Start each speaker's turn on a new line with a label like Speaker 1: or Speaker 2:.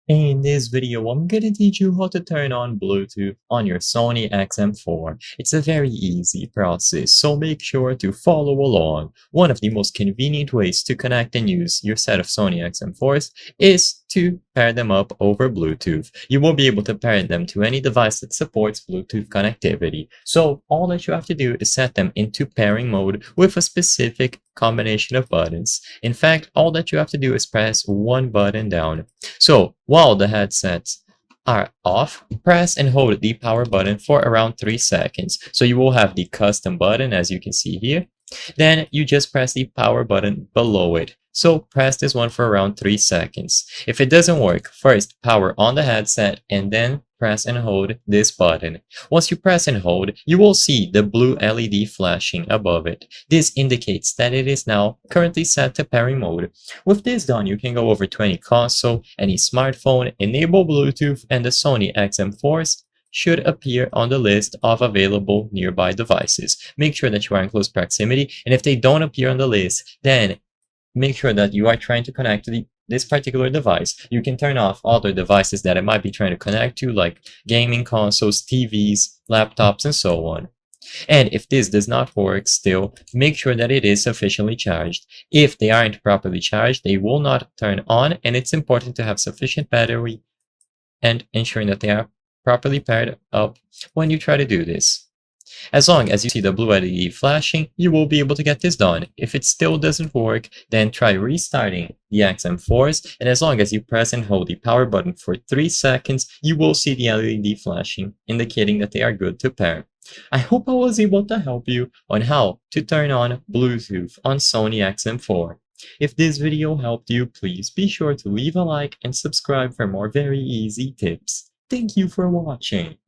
Speaker 1: In this video, I'm gonna teach you how to turn on Bluetooth on your Sony XM4. It's a very easy process, so make sure to follow along. One of the most convenient ways to connect and use your set of Sony XM4s is to pair them up over Bluetooth. You will be able to pair them to any device that supports Bluetooth connectivity. So all that you have to do is set them into pairing mode with a specific combination of buttons. In fact, all that you have to do is press one button down. So while the headsets are off, press and hold the power button for around 3 seconds. So you will have the custom button as you can see here. Then you just press the power button below it. So press this one for around 3 seconds. If it doesn't work, first power on the headset and then press and hold this button. Once you press and hold, you will see the blue LED flashing above it. This indicates that it is now currently set to pairing mode. With this done, you can go over to any console, any smartphone, enable Bluetooth, and the Sony XM4s should appear on the list of available nearby devices. Make sure that you are in close proximity, and if they don't appear on the list, then make sure that you are trying to connect to this particular device. You can turn off other devices that it might be trying to connect to, like gaming consoles, TVs, laptops, and so on. And if this does not work still, make sure that it is sufficiently charged. If they aren't properly charged, they will not turn on, and it's important to have sufficient battery and ensuring that they are properly paired up when you try to do this. As long as you see the blue LED flashing, you will be able to get this done. If it still doesn't work, then try restarting the XM4s, and as long as you press and hold the power button for 3 seconds, you will see the LED flashing, indicating that they are good to pair. I hope I was able to help you on how to turn on Bluetooth on Sony XM4. If this video helped you, please be sure to leave a like and subscribe for more very easy tips. Thank you for watching.